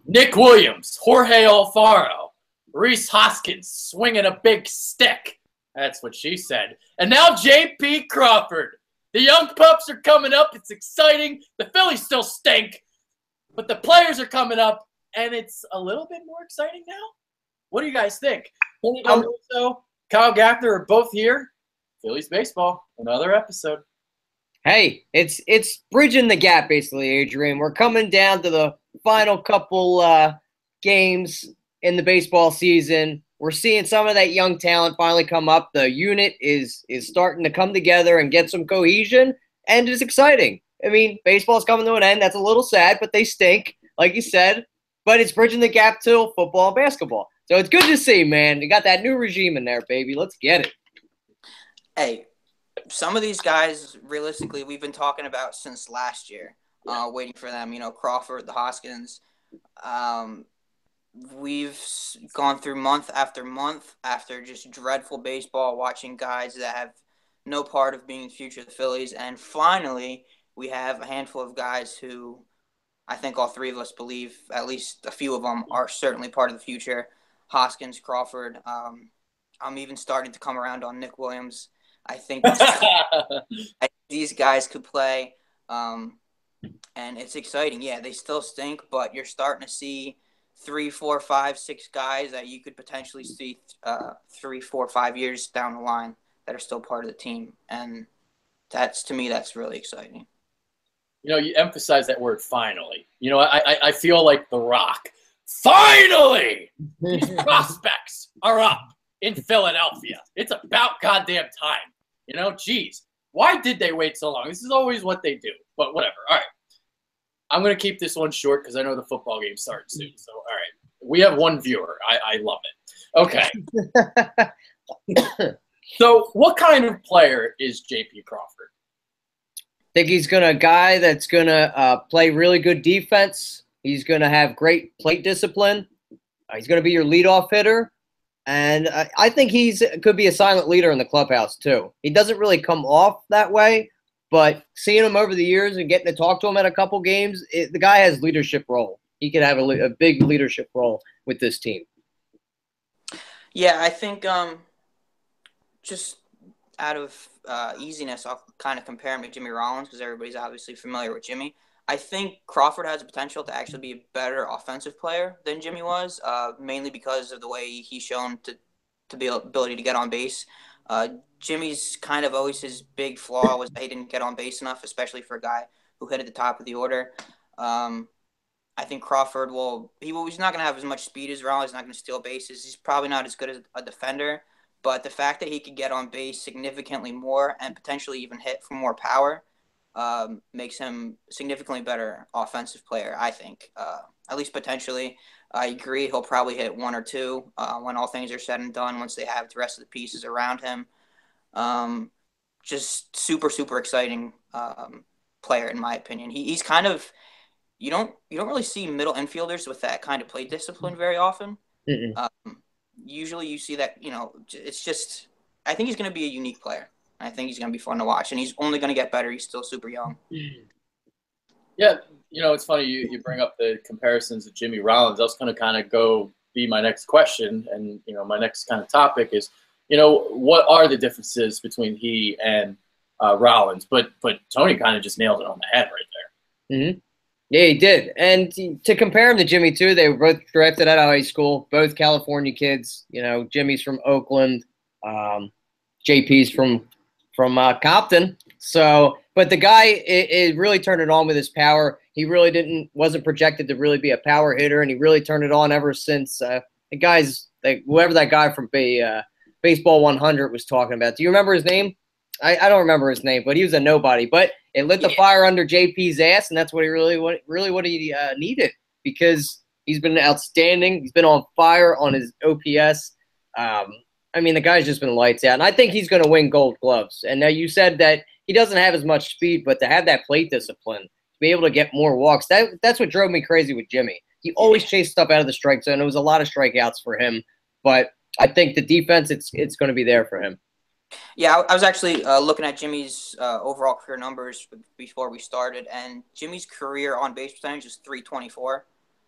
Nick Williams, Jorge Alfaro, Reese Hoskins swinging a big stick. That's what she said. And now JP Crawford. The young pups are coming up. It's exciting. The Phillies still stink, but the players are coming up, and it's a little bit more exciting now. What do you guys think? Kyle Gaffner are both here. Phillies baseball, another episode. Hey, it's bridging the gap, basically, Adrian. We're coming down to the final couple games in the baseball season. We're seeing some of that young talent finally come up. The unit is starting to come together and get some cohesion, and it's exciting. I mean, baseball's coming to an end. That's a little sad, but they stink, like you said. But it's bridging the gap to football and basketball. So it's good to see, man. You got that new regime in there, baby. Let's get it. Hey, some of these guys, realistically, we've been talking about since last year, waiting for them. You know, Crawford, the Hoskins. We've gone through month after just dreadful baseball, watching guys that have no part of being the future of the Phillies. And finally, we have a handful of guys who I think all three of us believe, at least a few of them, are certainly part of the future. Hoskins, Crawford. I'm even starting to come around on Nick Williams. I think these guys could play, and it's exciting. Yeah, they still stink, but you're starting to see 3, 4, 5, 6 guys that you could potentially see 3, 4, 5 years down the line that are still part of the team. And to me, that's really exciting. You know, you emphasize that word finally. You know, I feel like The Rock. Finally! These prospects are up in Philadelphia. It's about goddamn time. You know, geez. Why did they wait so long? This is always what they do. But whatever. All right. I'm going to keep this one short because I know the football game starts soon. So, all right. We have one viewer. I love it. Okay. So, what kind of player is JP Crawford? I think he's a guy that's going to play really good defense. He's going to have great plate discipline. He's going to be your leadoff hitter. And I think could be a silent leader in the clubhouse, too. He doesn't really come off that way. But seeing him over the years and getting to talk to him at a couple games, the guy has leadership role. He could have a big leadership role with this team. Yeah, I think just out of easiness, I'll kind of compare him to Jimmy Rollins because everybody's obviously familiar with Jimmy. I think Crawford has the potential to actually be a better offensive player than Jimmy was, mainly because of the way he's shown to be ability to get on base. Jimmy's kind of always his big flaw was that he didn't get on base enough, especially for a guy who hit at the top of the order. I think Crawford he's not going to have as much speed as Rollins. He's not going to steal bases. He's probably not as good as a defender, but the fact that he could get on base significantly more and potentially even hit for more power makes him significantly better offensive player, I think, at least potentially. I agree he'll probably hit 1 or 2 when all things are said and done, once they have the rest of the pieces around him. Just super, super exciting player, in my opinion. He's kind of – you don't really see middle infielders with that kind of plate discipline very often. Usually you see that, you know, it's just – I think he's going to be a unique player. I think he's going to be fun to watch, and he's only going to get better. He's still super young. Yeah, you know, it's funny you bring up the comparisons of Jimmy Rollins. I was going to kind of go be my next question, and, you know, my next kind of topic is, you know, what are the differences between he and Rollins? But Tony kind of just nailed it on the head right there. Mm-hmm. Yeah, he did. And to compare him to Jimmy, too, they were both drafted out of high school, both California kids. You know, Jimmy's from Oakland, JP's from Compton. So, but the guy it really turned it on with his power. He really wasn't projected to really be a power hitter, and he really turned it on ever since the guys, like whoever that guy from Baseball 100 was talking about. Do you remember his name? I don't remember his name, but he was a nobody. But it lit the fire under JP's ass, and that's what he needed, because he's been outstanding. He's been on fire on his OPS. I mean, the guy's just been lights out, and I think he's going to win Gold Gloves. And now you said that he doesn't have as much speed, but to have that plate discipline, to be able to get more walks, that's what drove me crazy with Jimmy. He always chased stuff out of the strike zone. It was a lot of strikeouts for him, but I think the defense, it's going to be there for him. Yeah, I was actually looking at Jimmy's overall career numbers before we started, and Jimmy's career on base percentage is .324,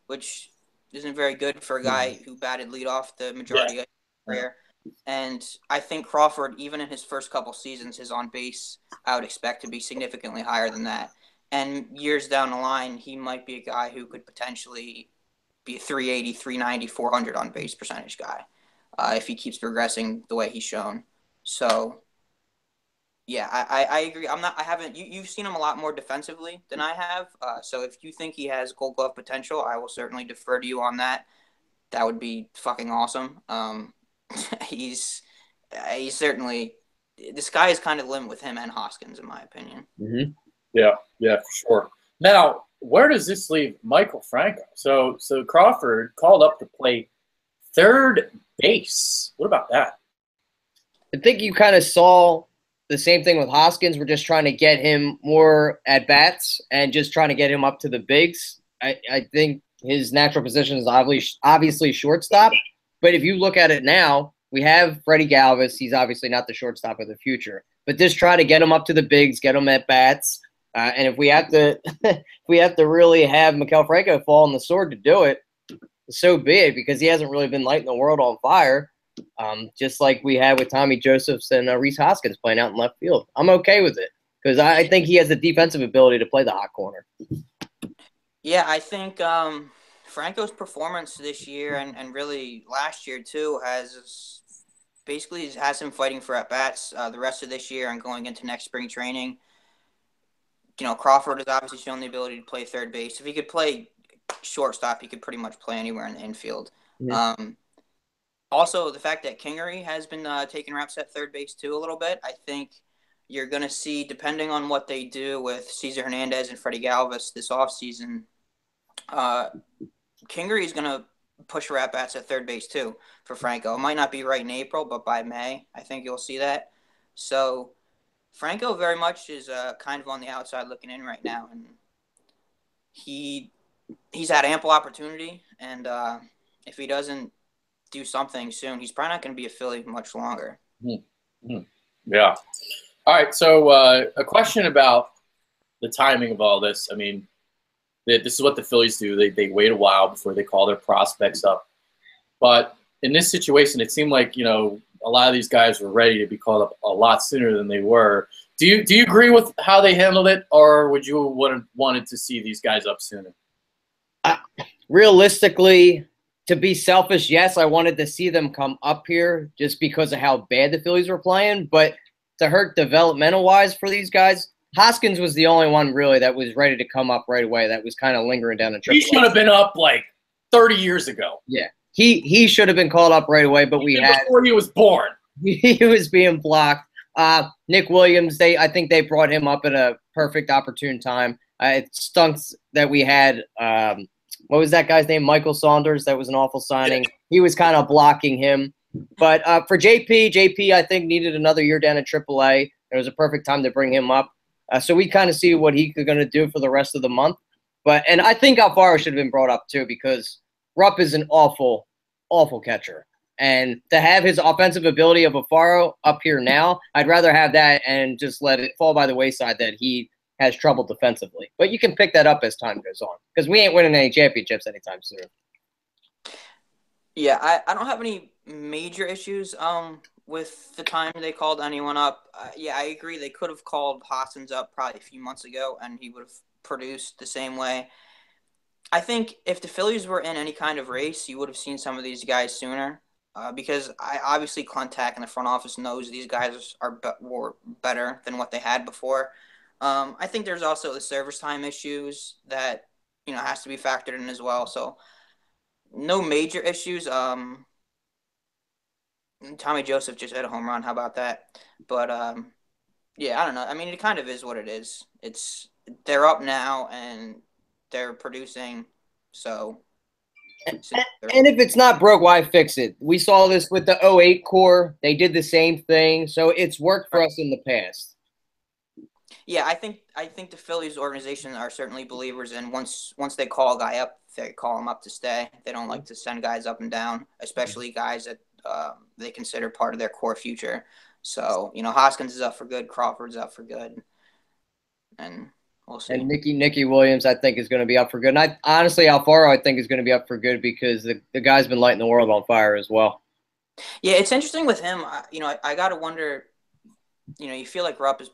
which isn't very good for a guy who batted leadoff the majority of his career. And I think Crawford, even in his first couple seasons, his on base, I would expect to be significantly higher than that. And years down the line, he might be a guy who could potentially be a 380, 390, 400 on base percentage guy if he keeps progressing the way he's shown. So, yeah, I agree. You've seen him a lot more defensively than I have. So if you think he has Gold Glove potential, I will certainly defer to you on that. That would be fucking awesome. He's certainly, the sky is kind of the limit with him and Hoskins, in my opinion. Mm-hmm. Yeah, for sure. Now, where does this leave Michael Franco? So Crawford called up to play third base. What about that? I think you kind of saw the same thing with Hoskins. We're just trying to get him more at bats and just trying to get him up to the bigs. I think his natural position is obviously shortstop. But if you look at it now, we have Freddie Galvis. He's obviously not the shortstop of the future. But just try to get him up to the bigs, get him at bats. And if we have to, really have Maikel Franco fall on the sword to do it, so be it, because he hasn't really been lighting the world on fire, just like we had with Tommy Josephs and Rhys Hoskins playing out in left field. I'm okay with it because I think he has the defensive ability to play the hot corner. Yeah, I think Franco's performance this year and really last year too has him fighting for at bats the rest of this year and going into next spring training. Crawford has obviously shown the ability to play third base. If he could play shortstop, he could pretty much play anywhere in the infield. Mm-hmm. Also, the fact that Kingery has been taking reps at third base too a little bit, I think you're going to see, depending on what they do with Cesar Hernandez and Freddie Galvis this offseason, Kingery is going to push for at-bats at third base too for Franco. It might not be right in April, but by May, I think you'll see that. So Franco very much is kind of on the outside looking in right now, and he's had ample opportunity, and if he doesn't do something soon, he's probably not going to be a Philly much longer. Mm-hmm. Yeah. All right, so a question about the timing of all this. I mean, this is what the Phillies do. They wait a while before they call their prospects up. But in this situation, it seemed like, a lot of these guys were ready to be called up a lot sooner than they were. Do you agree with how they handled it, or would you wanted to see these guys up sooner? Realistically, to be selfish, yes, I wanted to see them come up here just because of how bad the Phillies were playing. But to hurt developmental-wise for these guys, Hoskins was the only one really that was ready to come up right away. That was kind of lingering down in AAA. He should have been up like 30 years ago. Yeah, he should have been called up right away, but before he was born. He was being blocked. Nick Williams, I think they brought him up at a perfect opportune time. It stunks that we had what was that guy's name? Michael Saunders. That was an awful signing. He was kind of blocking him. But for JP, I think needed another year down in AAA. It was a perfect time to bring him up. So we kind of see what he's going to do for the rest of the month. And I think Alfaro should have been brought up too, because Rupp is an awful, awful catcher. And to have his offensive ability of Alfaro up here now, I'd rather have that and just let it fall by the wayside that he has trouble defensively. But you can pick that up as time goes on, because we ain't winning any championships anytime soon. Yeah, I don't have any major issues with the time they called anyone up. Yeah, I agree. They could have called Hoskins up probably a few months ago, and he would have produced the same way. I think if the Phillies were in any kind of race, you would have seen some of these guys sooner, because obviously Clentak in the front office knows these guys were better than what they had before. I think there's also the service time issues that has to be factored in as well. So no major issues. Tommy Joseph just hit a home run. How about that? But yeah, I don't know. I mean, it kind of is what it is. They're up now and they're producing. So. And if it's not broke, why fix it? We saw this with the 08 core. They did the same thing. So it's worked for us in the past. Yeah, I think the Phillies organization are certainly believers in once they call a guy up, they call him up to stay. They don't like to send guys up and down, especially guys that they consider part of their core future. So, Hoskins is up for good, Crawford's up for good, and we'll see. And Nicky Williams, I think, is going to be up for good. And honestly, Alfaro, I think, is going to be up for good because the guy's been lighting the world on fire as well. Yeah, it's interesting with him. I got to wonder, you feel like Rupp is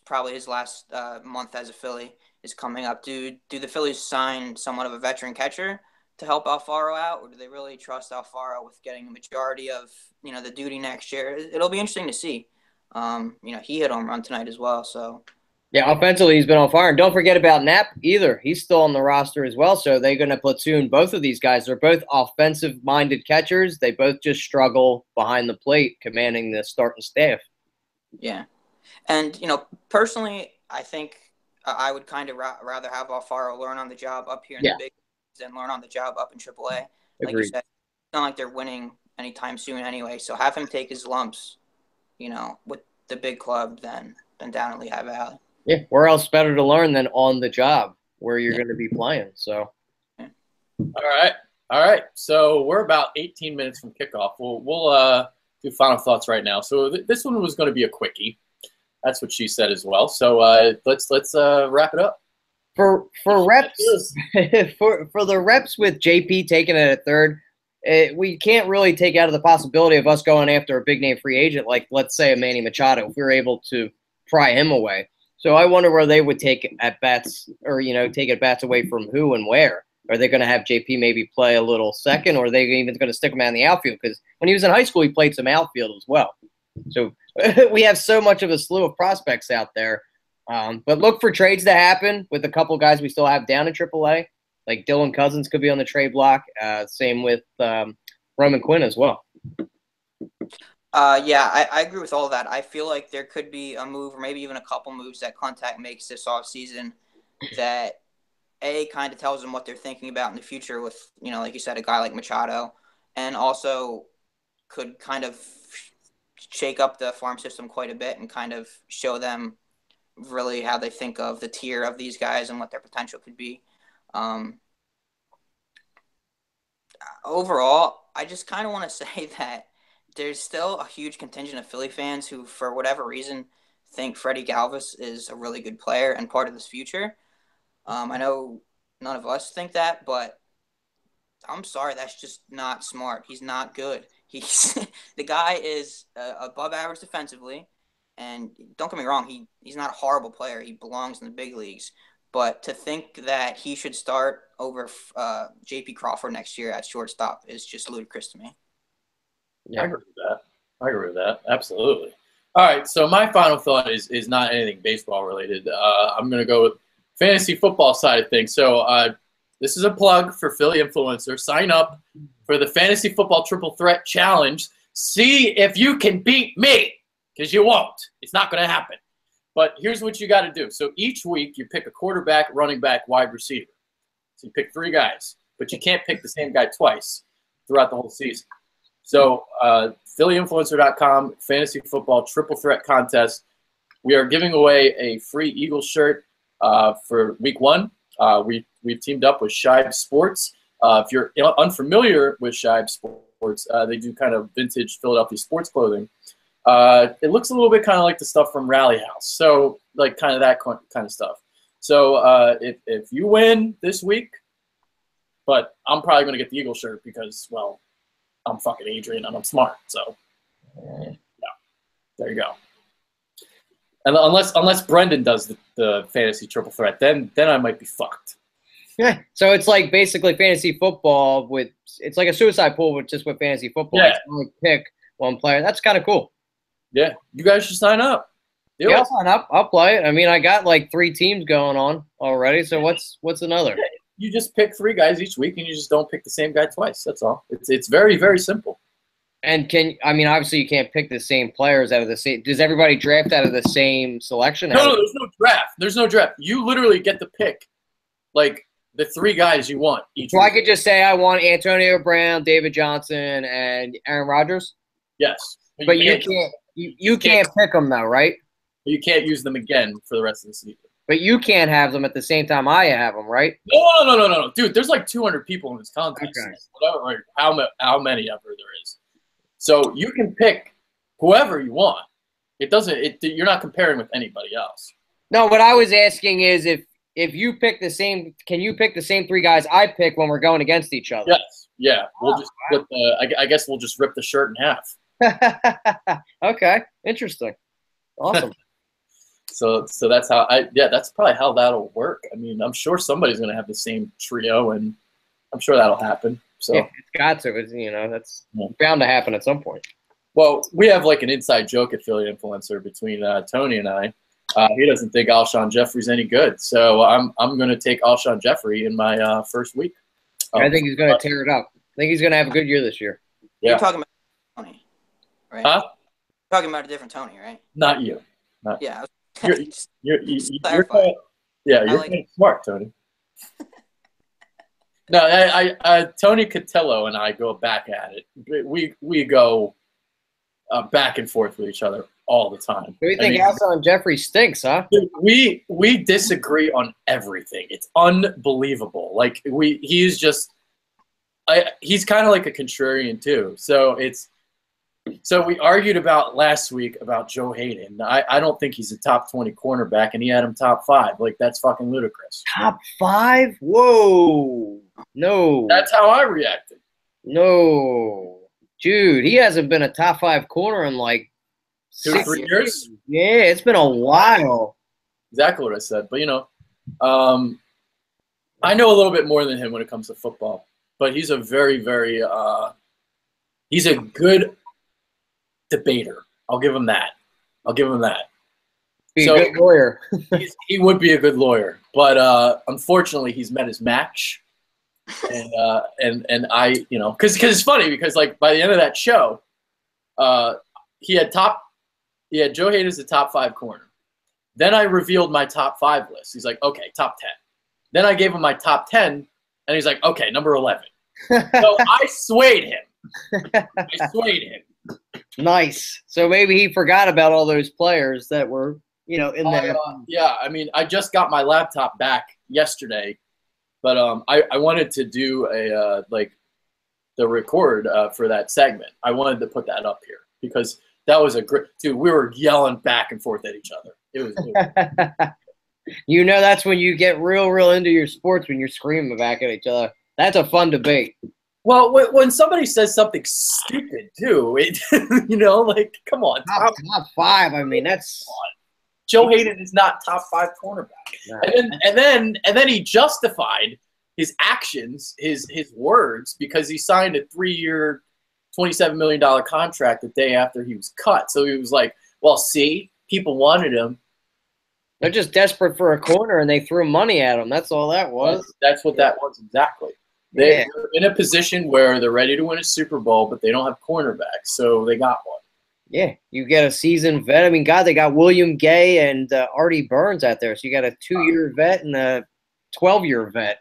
probably his last month as a Philly is coming up. Do the Phillies sign somewhat of a veteran catcher to help Alfaro out, or do they really trust Alfaro with getting the majority of, the duty next year? It'll be interesting to see. He hit home run tonight as well, so. Yeah, offensively, he's been on fire. And don't forget about Knapp either. He's still on the roster as well. So they're going to platoon both of these guys. They're both offensive-minded catchers. They both just struggle behind the plate, commanding the starting staff. Yeah. And, personally, I think I would kind of rather have Alfaro learn on the job up here in the big leagues than learn on the job up in AAA. Like Agreed. you said, it's not like they're winning anytime soon anyway. So have him take his lumps, with the big club than down in Lehigh Valley. Yeah, where else better to learn than on the job where you're going to be playing? So, All right. So we're about 18 minutes from kickoff. We'll do final thoughts right now. So this one was going to be a quickie. That's what she said as well. So let's wrap it up. For reps, for the reps with JP taking it at third, we can't really take out of the possibility of us going after a big name free agent like, let's say, a Manny Machado if we were able to pry him away. So I wonder where they would take at bats, or take at bats away from who and where. Are they going to have JP maybe play a little second, or are they even going to stick him out in the outfield? Because when he was in high school, he played some outfield as well. So we have so much of a slew of prospects out there. But look for trades to happen with a couple guys we still have down in AAA. Like Dylan Cousins could be on the trade block. Same with Roman Quinn as well. Yeah, I agree with all that. I feel like there could be a move or maybe even a couple moves that Contact makes this offseason that, kind of tells them what they're thinking about in the future with, like you said, a guy like Machado, and also could kind of shake up the farm system quite a bit and kind of show them really how they think of the tier of these guys and what their potential could be. Overall, I just kind of want to say that there's still a huge contingent of Philly fans who, for whatever reason, think Freddie Galvis is a really good player and part of this future. I know none of us think that, but I'm sorry, that's just not smart. He's not good. The guy is above average defensively, and don't get me wrong, he's not a horrible player. He belongs in the big leagues. But to think that he should start over JP Crawford next year at shortstop is just ludicrous to me. Yeah. I agree with that. Absolutely. All right. So my final thought is not anything baseball related. I'm going to go with fantasy football side of things. So this is a plug for Philly Influencer. Sign up for the Fantasy Football Triple Threat Challenge. See if you can beat me, because you won't. It's not going to happen. But here's what you got to do. So each week you pick a quarterback, running back, wide receiver. So you pick 3 guys, but you can't pick the same guy twice throughout the whole season. So PhillyInfluencer.com, Fantasy Football Triple Threat Contest. We are giving away a free Eagles shirt for week 1. We've teamed up with Shibe Sports. If you're unfamiliar with Shibe Sports, they do kind of vintage Philadelphia sports clothing. It looks a little bit kind of like the stuff from Rally House. So like kind of that kind of stuff. So if you win this week, but I'm probably going to get the Eagle shirt because, well, I'm fucking Adrian and I'm smart. So yeah, there you go. And unless Brendan does the fantasy triple threat, then I might be fucked. Yeah. So it's like basically fantasy football it's like a suicide pool with fantasy football. Yeah. You can only pick one player. That's kind of cool. Yeah. You guys should sign up. I'll sign up. I'll play it. I mean, I got like 3 teams going on already. So what's another? You just pick 3 guys each week, and you just don't pick the same guy twice. That's all. It's very, very simple. And obviously you can't pick the same players out of the same. Does everybody draft out of the same selection? No, there's no draft. There's no draft. You literally get to pick, like, the 3 guys you want each week. I could just say I want Antonio Brown, David Johnson, and Aaron Rodgers? Yes. But you can't pick them, though, right? You can't use them again for the rest of the season. But you can't have them at the same time I have them, right? No. Dude, there's like 200 people in this contest. Okay. Whatever, like how many ever there is. So you can pick whoever you want. You're not comparing with anybody else. No, what I was asking is if if you pick the same, can you pick the same 3 guys I pick when we're going against each other? Yes. Yeah. We'll just split the. I guess we'll just rip the shirt in half. Okay, interesting, awesome. So that's how that's probably how that'll work. I mean, I'm sure somebody's going to have the same trio, and I'm sure that'll happen. So Yeah, it's got to. It's, that's bound to happen at some point. Well, we have like an inside joke at Philly Influencer between Tony and I. He doesn't think Alshon Jeffrey's any good, so I'm going to take Alshon Jeffrey in my first week. I think he's going to tear it up. I think he's going to have a good year this year. Yeah. You're talking about Tony, right? Huh? You're talking about a different Tony, right? Not you. Yeah. You're Clarify. you're kind of smart, Tony. No, Tony Cotillo and I go back at it. We go back and forth with each other all the time. Do you think Alshon Jeffrey stinks, huh? We disagree on everything. It's unbelievable. Like he's just he's kind of like a contrarian too. So we argued about last week about Joe Hayden. I don't think he's a top 20 cornerback, and he had him top 5. Like, that's fucking ludicrous. Top 5? Whoa. No. That's how I reacted. No. Dude, he hasn't been a top 5 corner in like 2 or 3 years. Yeah, it's been a while. Exactly what I said. But, I know a little bit more than him when it comes to football. But he's a very, very he's a good debater. I'll give him that. Be a good lawyer. He would be a good lawyer, but unfortunately, he's met his match, and I, because it's funny because like by the end of that show, he had Joe Hayden as the top 5 corner. Then I revealed my top 5 list. He's like, okay, top 10. Then I gave him my top 10, and he's like, okay, number 11. So I swayed him. Nice. So maybe he forgot about all those players that were, in there. Yeah, I mean, I just got my laptop back yesterday, but I wanted to do the record for that segment. I wanted to put that up here because that was a great dude. We were yelling back and forth at each other. It was. That's when you get real into your sports when you're screaming back at each other. That's a fun debate. Well, when somebody says something stupid too, like come on, top 5. I mean, that's Joe Hayden is not top 5 cornerback. No. And then he justified his actions, his words, because he signed a 3-year, $27 million contract the day after he was cut. So he was like, "Well, see, people wanted him. They're just desperate for a corner, and they threw money at him. That's all that was. That's what that was exactly." They're in a position where they're ready to win a Super Bowl, but they don't have cornerbacks, so they got one. Yeah, you get a seasoned vet. I mean, God, they got William Gay and Artie Burns out there, so you got a 2-year vet and a 12-year vet.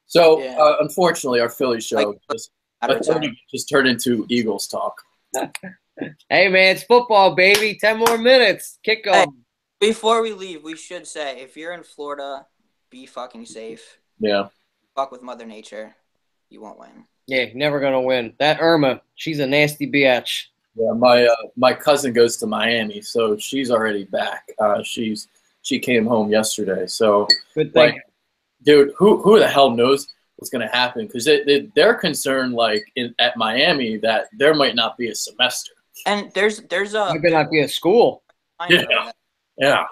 So, unfortunately, our Philly show just turned into Eagles talk. Hey, man, it's football, baby. 10 more minutes. Kick off. Hey, before we leave, we should say, if you're in Florida, be fucking safe. Yeah. Fuck with Mother Nature. You won't win. Yeah, never gonna win. That Irma, she's a nasty bitch. Yeah, my cousin goes to Miami, so she's already back. She came home yesterday, so good thing. Like, dude, who the hell knows what's gonna happen? Because they're concerned, at Miami, that there might not be a semester. And there's a might not be a school. Yeah.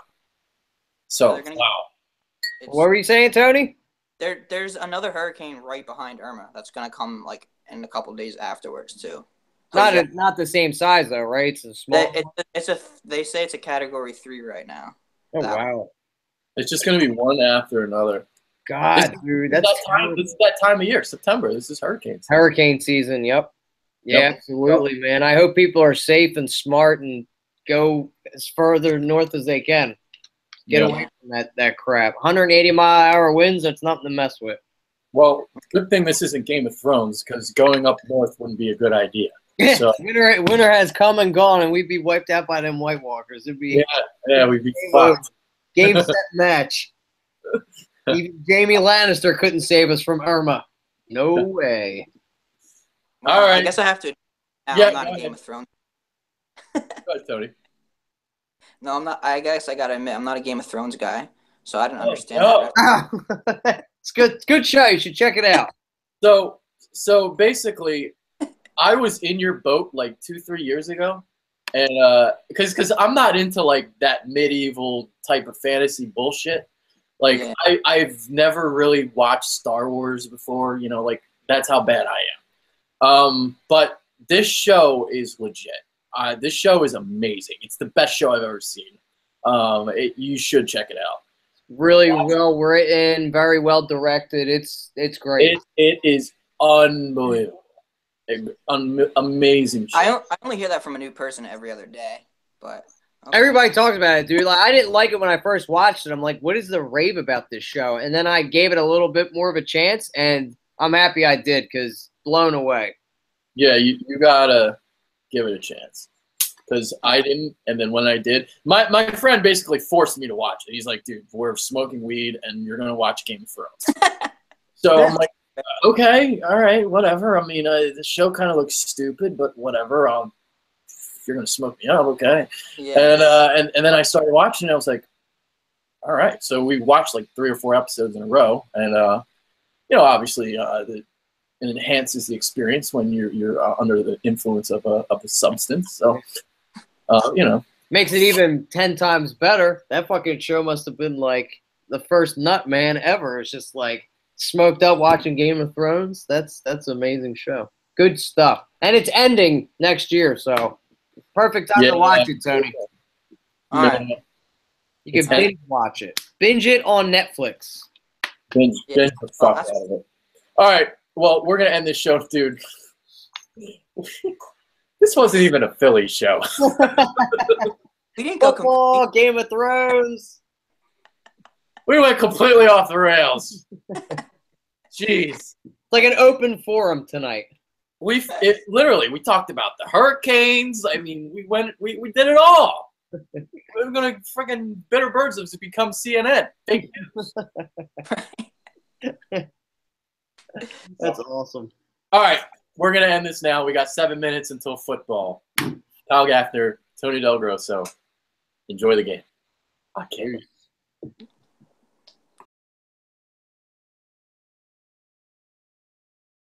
So wow. What were you saying, Tony? There's another hurricane right behind Irma that's gonna come in a couple of days afterwards too. Not the same size though, right? It's a small. They say it's a Category 3 right now. Oh wow! It's just gonna be one after another. God, dude, this is that time of year, September. This is hurricane season. Hurricane season. Yep. Yeah, absolutely, man. I hope people are safe and smart and go as further north as they can. Get away from that crap. 180-mile-an-hour winds, that's nothing to mess with. Well, good thing this isn't Game of Thrones, because going up north wouldn't be a good idea. Yeah, so, winter has come and gone, and we'd be wiped out by them White Walkers. It'd be we'd be fucked. Game, set, match. Even Jamie Lannister couldn't save us from Irma. No way. Well, all right. I guess I have to. I'm not a Game of Thrones. Go ahead, Tony. No, I'm not. I guess I gotta admit, I'm not a Game of Thrones guy. So I didn't understand no. that. It's good. It's a good show. You should check it out. So basically, I was in your boat like 2-3 years ago, and because I'm not into like that medieval type of fantasy bullshit. Like Yeah. I've never really watched Star Wars before. You know, like that's how bad I am. But this show is legit. This show is amazing. It's the best show I've ever seen. You should check it out. Really well written, very well directed. It's great. It is unbelievable. Amazing show. I only hear that from a new person every other day, but okay. Everybody talks about it, dude. Like, I didn't like it when I first watched it. I'm like, what is the rave about this show? And then I gave it a little bit more of a chance, and I'm happy I did because blown away. Yeah, you gotta give it a chance. Because I didn't, and then when I did, my friend basically forced me to watch it. He's like, dude, we're smoking weed, and you're going to watch Game of Thrones. So I'm like, okay, all right, whatever. I mean, the show kind of looks stupid, but whatever. If you're going to smoke me up, okay. Yeah. And then I started watching, and I was like, all right. So we watched like 3 or 4 episodes in a row, and, obviously it enhances the experience when you're under the influence of a substance. So, Makes it even 10 times better. That fucking show must have been like the first nut man ever. It's just like smoked up watching Game of Thrones. That's an amazing show. Good stuff. And it's ending next year, so perfect time to watch it, Tony. All right. You can binge watch it. Binge it on Netflix. Binge the fuck out of it. All right. Well, we're going to end this show, dude. This wasn't even a Philly show. We didn't go Football, Game of Thrones. We went completely off the rails. Jeez. It's like an open forum tonight. Literally, we talked about the hurricanes. I mean, we did it all. We're going to freaking Bitter Birds have become CNN. Fake news. That's awesome. All right. We're going to end this now. We got 7 minutes until football. Kyle Gaffner, Tony Del Grosso. Enjoy the game. I can't.